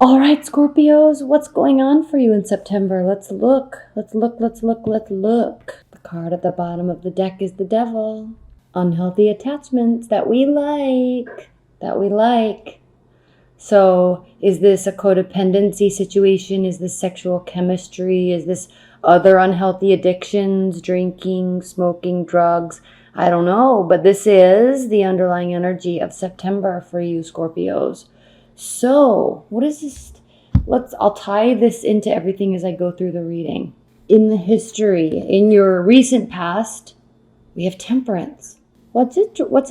All right, Scorpios, what's going on for you in September? Let's look. Let's look. The card at the bottom of the deck is the Devil. Unhealthy attachments that we like. So, is this a codependency situation? Is this sexual chemistry? Is this other unhealthy addictions, drinking, smoking, drugs? I don't know, but this is the underlying energy of September for you, Scorpios. So, what is this? I'll tie this into everything as I go through the reading. In the history, in your recent past, we have Temperance. What's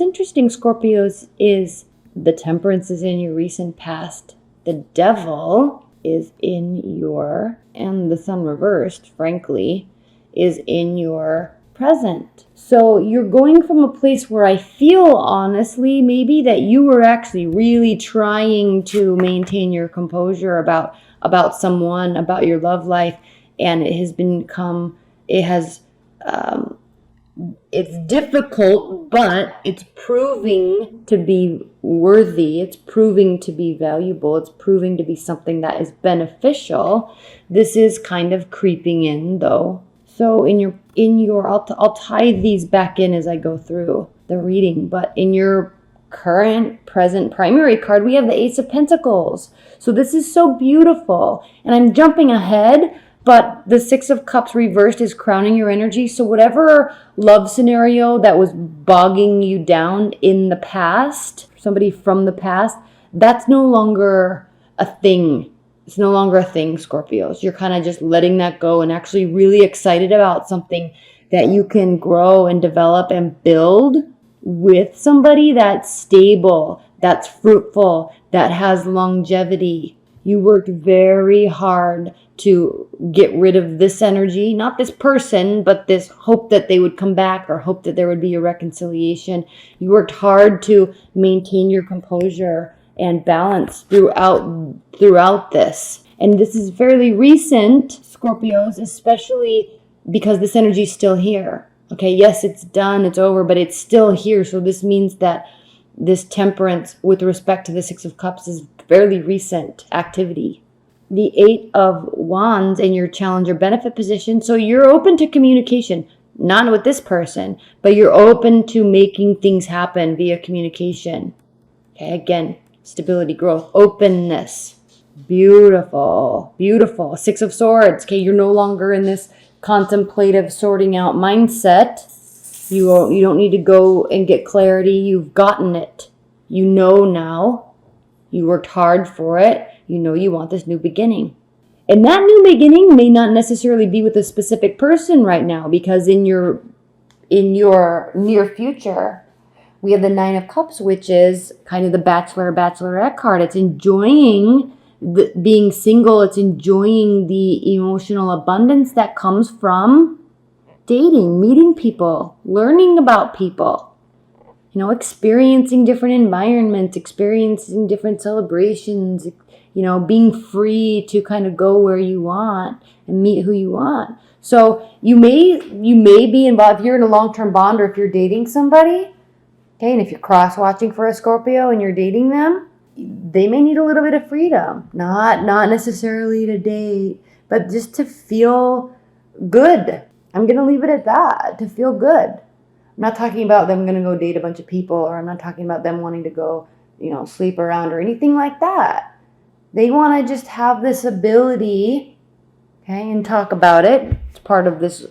interesting, Scorpios, is the Temperance is in your recent past. The Devil is in your, and the Sun reversed, frankly, is in your present. So you're going from a place where I feel honestly maybe that you were actually really trying to maintain your composure about someone, about your love life, and it's difficult, but it's proving to be worthy. It's proving to be valuable. It's proving to be something that is beneficial. This is kind of creeping in though. So I'll tie these back in as I go through the reading, but in your current present primary card, we have the Ace of Pentacles. So this is so beautiful. And I'm jumping ahead, but the Six of Cups reversed is crowning your energy. So whatever love scenario that was bogging you down in the past, somebody from the past, that's no longer a thing. It's no longer a thing, Scorpios. You're kind of just letting that go and actually really excited about something that you can grow and develop and build with somebody that's stable, that's fruitful, that has longevity. You worked very hard to get rid of this energy, not this person, but this hope that they would come back or hope that there would be a reconciliation. You worked hard to maintain your composure and balance throughout this. And this is fairly recent, Scorpios, especially because this energy is still here. Okay, yes, it's done, it's over, but it's still here. So this means that this Temperance with respect to the Six of Cups is fairly recent activity. The Eight of Wands in your challenger benefit position. So you're open to communication, not with this person, but you're open to making things happen via communication. Okay, again, stability, growth, openness. Beautiful, beautiful. Six of Swords. Okay, you're no longer in this contemplative sorting out mindset. You don't need to go and get clarity. You've gotten it. You know now. You worked hard for it. You know you want this new beginning. And that new beginning may not necessarily be with a specific person right now, because in your near future, we have the Nine of Cups, which is kind of the bachelorette card. It's enjoying being single. It's enjoying the emotional abundance that comes from dating, meeting people, learning about people, experiencing different environments, experiencing different celebrations, being free to kind of go where you want and meet who you want. So you may be involved if you're in a long-term bond or if you're dating somebody. Okay, and if you're cross-watching for a Scorpio and you're dating them, they may need a little bit of freedom. Not necessarily to date, but just to feel good. I'm going to leave it at that, to feel good. I'm not talking about them going to go date a bunch of people, or I'm not talking about them wanting to go, sleep around or anything like that. They want to just have this ability, okay, and talk about it. It's part of this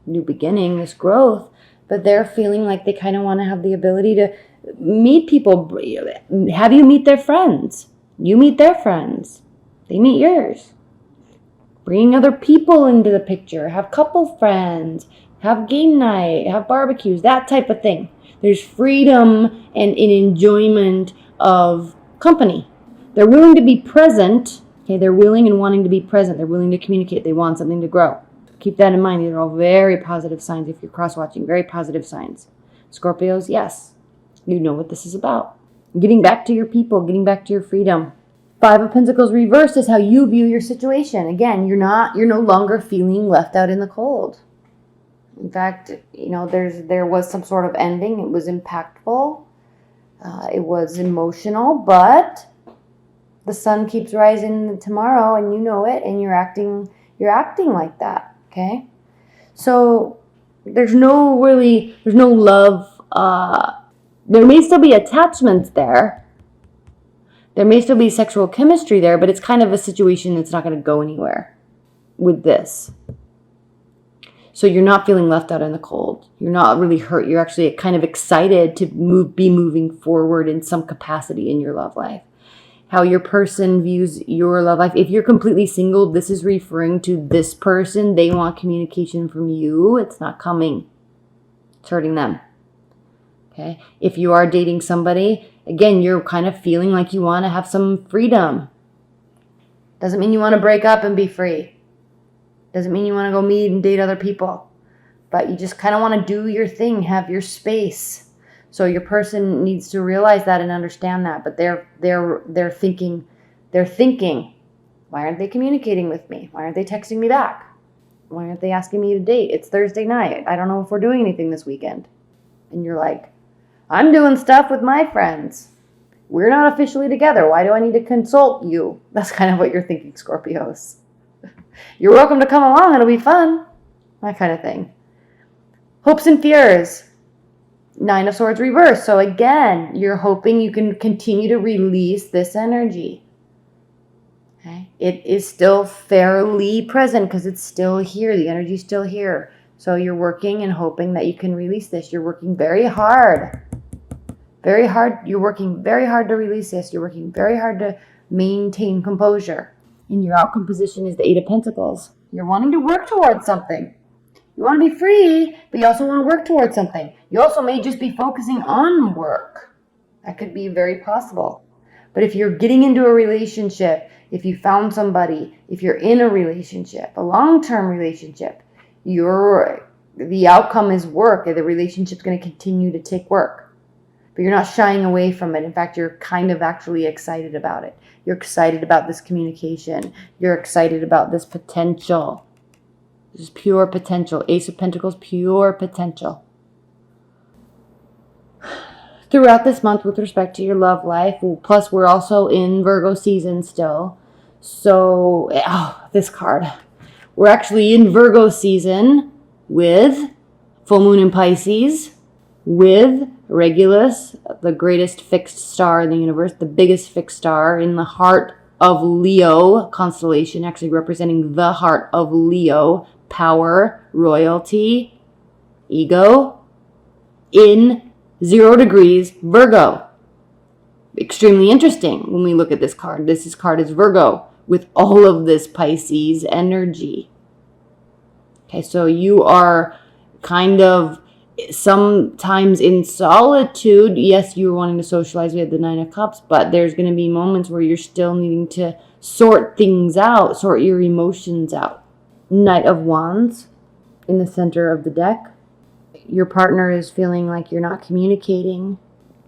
new beginning, this growth. But they're feeling like they kind of want to have the ability to meet people. Have you meet their friends. You meet their friends. They meet yours. Bringing other people into the picture. Have couple friends. Have game night. Have barbecues. That type of thing. There's freedom and an enjoyment of company. They're willing to be present. Okay, they're willing and wanting to be present. They're willing to communicate. They want something to grow. Keep that in mind. These are all very positive signs if you're cross-watching. Very positive signs. Scorpios, yes. You know what this is about. Getting back to your people. Getting back to your freedom. Five of Pentacles reversed is how you view your situation. Again, you're no longer feeling left out in the cold. In fact, there was some sort of ending. It was impactful. It was emotional, but The sun keeps rising tomorrow, and you know it, and you're acting like that. Okay. So there's no love. There may still be attachments there. There may still be sexual chemistry there, but it's kind of a situation that's not going to go anywhere with this. So you're not feeling left out in the cold. You're not really hurt. You're actually kind of excited to be moving forward in some capacity in your love life. How your person views your love life. If you're completely single, this is referring to this person. They want communication from you. It's not coming. It's hurting them. Okay. If you are dating somebody, again, you're kind of feeling like you want to have some freedom. Doesn't mean you want to break up and be free. Doesn't mean you want to go meet and date other people. But you just kind of want to do your thing, have your space. So your person needs to realize that and understand that. But they're thinking, why aren't they communicating with me? Why aren't they texting me back? Why aren't they asking me to date? It's Thursday night. I don't know if we're doing anything this weekend. And you're like, I'm doing stuff with my friends. We're not officially together. Why do I need to consult you? That's kind of what you're thinking, Scorpios. You're welcome to come along. It'll be fun. That kind of thing. Hopes and fears. 9 of Swords reversed. So again, you're hoping you can continue to release this energy. Okay? It is still fairly present because it's still here. The energy is still here. So you're working and hoping that you can release this. You're working very hard. Very hard. You're working very hard to release this. You're working very hard to maintain composure. And your outcome position is the 8 of Pentacles. You're wanting to work towards something. You want to be free, but you also want to work towards something. You also may just be focusing on work. That could be very possible. But if you're getting into a relationship, if you found somebody, if you're in a relationship, a long-term relationship, the outcome is work, and the relationship's going to continue to take work. But you're not shying away from it. In fact, you're kind of actually excited about it. You're excited about this communication. You're excited about this potential. This is pure potential. Ace of Pentacles, pure potential. Throughout this month with respect to your love life, plus we're also in Virgo season still. So, this card. We're actually in Virgo season with full moon in Pisces, with Regulus, the greatest fixed star in the universe, the biggest fixed star in the heart of Leo constellation, actually representing the heart of Leo, power, royalty, ego, in 0 degrees Virgo. Extremely interesting when we look at this card. This card is Virgo with all of this Pisces energy. Okay, so you are kind of sometimes in solitude. Yes, you're wanting to socialize. We have the 9 of Cups, but there's going to be moments where you're still needing to sort things out, sort your emotions out. Knight of Wands in the center of the deck. Your partner is feeling like you're not communicating.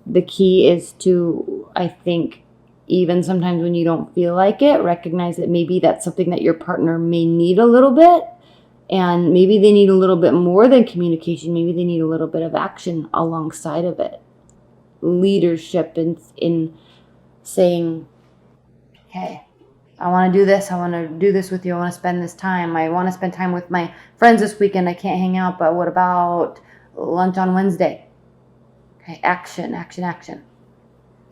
The key is to, I think, even sometimes when you don't feel like it, recognize that maybe that's something that your partner may need a little bit. And maybe they need a little bit more than communication. Maybe they need a little bit of action alongside of it. Leadership in saying, hey, I want to do this. I want to do this with you. I want to spend this time. I want to spend time with my friends this weekend. I can't hang out, but what about lunch on Wednesday? Okay, action, action, action.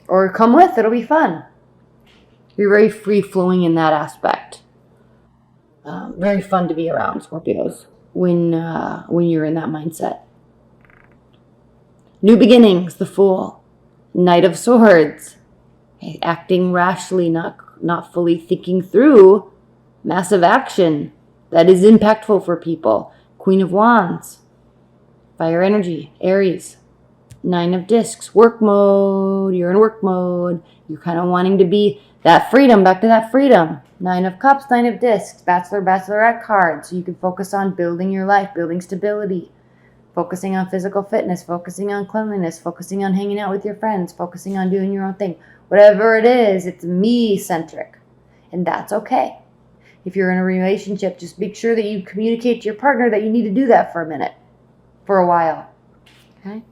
Or come with. It'll be fun. You're very free-flowing in that aspect. Very fun to be around, Scorpios, when you're in that mindset. New beginnings, the Fool. Knight of Swords. Okay, acting rashly, not fully thinking through massive action that is impactful for people. Queen of Wands. Fire energy, Aries. 9 of Discs, work mode. You're in work mode. You're kind of wanting to be that freedom, back to that freedom. 9 of Cups, 9 of Discs, Bachelor, Bachelorette card. So you can focus on building your life, building stability, focusing on physical fitness, focusing on cleanliness, focusing on hanging out with your friends, focusing on doing your own thing. Whatever it is, it's me-centric. And that's okay. If you're in a relationship, just make sure that you communicate to your partner that you need to do that for a minute, for a while. Okay?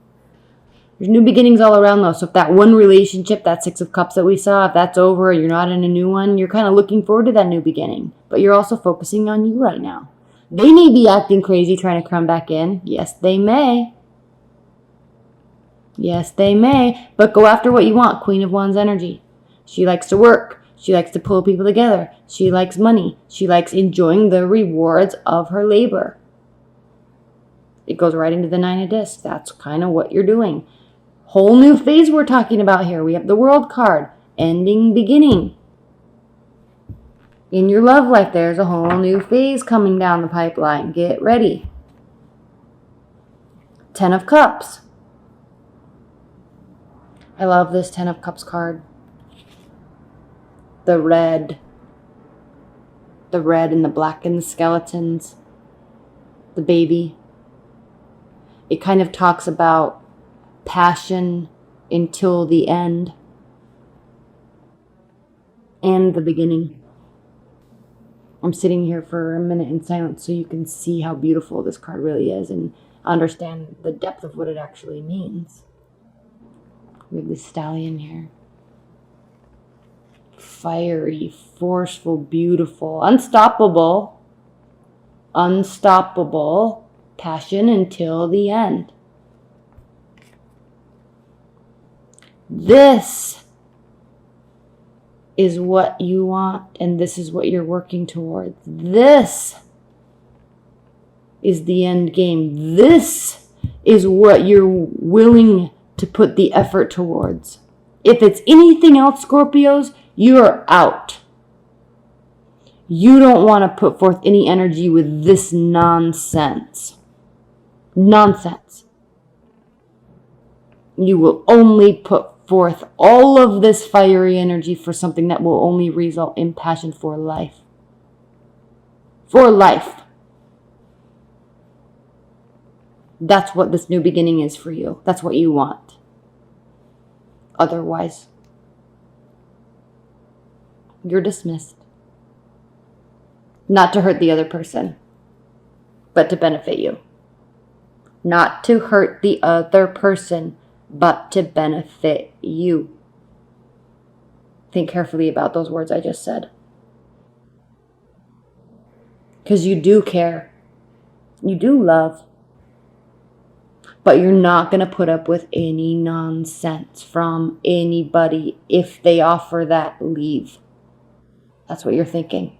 There's new beginnings all around though. So if that one relationship, that Six of Cups that we saw, if that's over or you're not in a new one, you're kind of looking forward to that new beginning. But you're also focusing on you right now. They may be acting crazy trying to come back in. Yes, they may. Yes, they may. But go after what you want. Queen of Wands energy. She likes to work. She likes to pull people together. She likes money. She likes enjoying the rewards of her labor. It goes right into the Nine of Discs. That's kind of what you're doing. Whole new phase we're talking about here. We have the World card. Ending, beginning. In your love life, there's a whole new phase coming down the pipeline. Get ready. Ten of Cups. I love this Ten of Cups card. The red and the black and the skeletons. The baby. It kind of talks about passion until the end and the beginning. I'm sitting here for a minute in silence so you can see how beautiful this card really is and understand the depth of what it actually means. We have the stallion here. Fiery, forceful, beautiful, unstoppable, passion until the end. This is what you want, and this is what you're working towards. This is the end game. This is what you're willing to put the effort towards. If it's anything else, Scorpios, you're out. You don't want to put forth any energy with this nonsense. Nonsense. You will only put forth all of this fiery energy for something that will only result in passion for life. For life. That's what this new beginning is for you. That's what you want. Otherwise, you're dismissed. Not to hurt the other person, but to benefit you. Not to hurt the other person, but to benefit you. Think carefully about those words I just said. Because you do care. You do love. But you're not going to put up with any nonsense from anybody. If they offer that, leave. That's what you're thinking.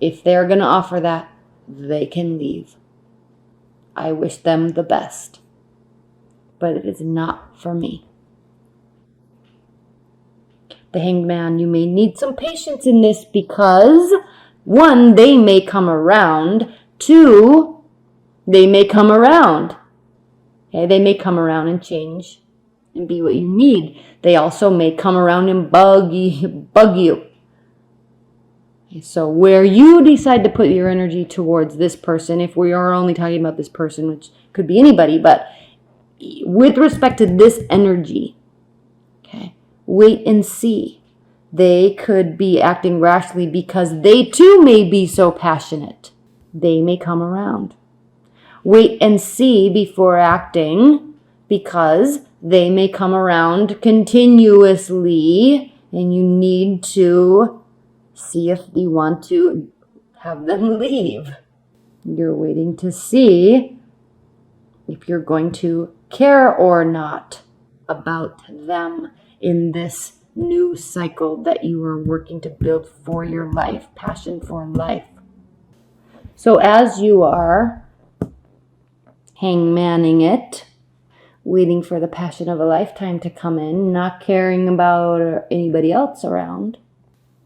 If they're going to offer that, they can leave. I wish them the best. But it is not for me. The Hanged Man, you may need some patience in this because, 1, they may come around. 2, they may come around. Okay, they may come around and change and be what you need. They also may come around and bug you. Okay, so where you decide to put your energy towards this person, if we are only talking about this person, which could be anybody, but with respect to this energy, okay, wait and see. They could be acting rashly because they too may be so passionate. They may come around. Wait and see before acting because they may come around continuously and you need to see if you want to have them leave. You're waiting to see if you're going to care or not about them in this new cycle that you are working to build for your life, passion for life. So as you are hangmanning it, waiting for the passion of a lifetime to come in, not caring about anybody else around,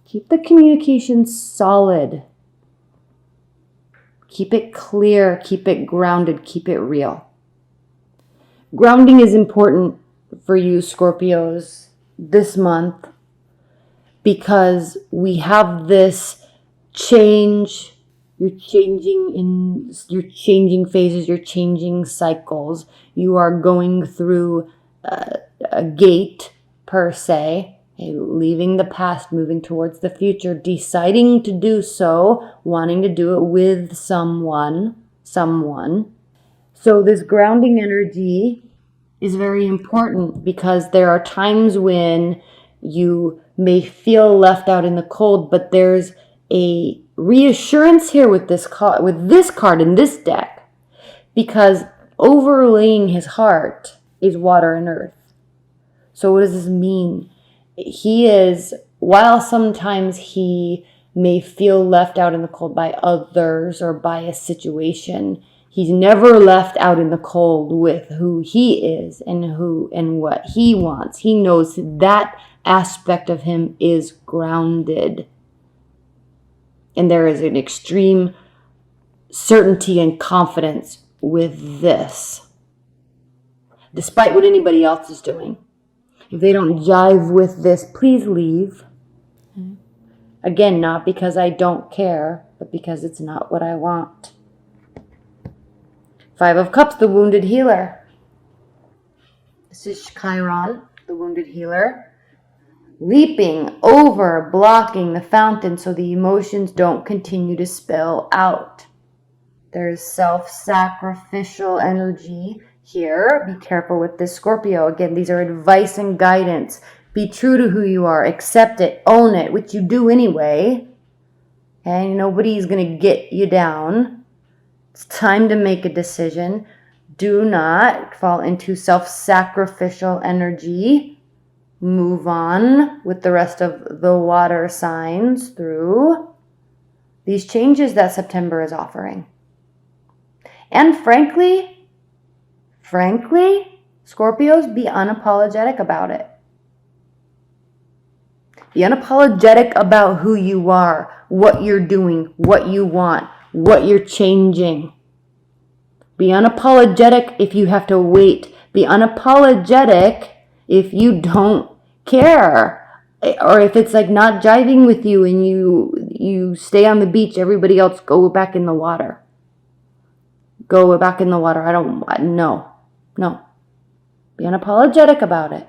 keep the communication solid. Keep it clear, keep it grounded, keep it real. Grounding is important for you, Scorpios, this month because we have this change. You're changing phases, you're changing cycles. You are going through a gate, per se, leaving the past, moving towards the future, deciding to do so, wanting to do it with someone. So this grounding energy is very important, because there are times when you may feel left out in the cold, but there's a reassurance here with this card in this deck, because overlaying his heart is water and earth. So what does this mean? While sometimes he may feel left out in the cold by others or by a situation, he's never left out in the cold with who he is and what he wants. He knows that aspect of him is grounded. And there is an extreme certainty and confidence with this, despite what anybody else is doing. If they don't jive with this, please leave. Again, not because I don't care, but because it's not what I want. 5 of Cups, the wounded healer. This is Chiron, the wounded healer, leaping over, blocking the fountain so the emotions don't continue to spill out. There's self-sacrificial energy here. Be careful with this, Scorpio. Again, these are advice and guidance. Be true to who you are. Accept it. Own it, which you do anyway. And nobody's going to get you down. It's time to make a decision. Do not fall into self-sacrificial energy. Move on with the rest of the water signs through these changes that September is offering. And frankly, Scorpios, be unapologetic about it. Be unapologetic about who you are, what you're doing, what you want, what you're changing. Be unapologetic if you have to wait. Be unapologetic if you don't care. Or if it's like not jiving with you and you stay on the beach, everybody else go back in the water. Go back in the water. No. Be unapologetic about it.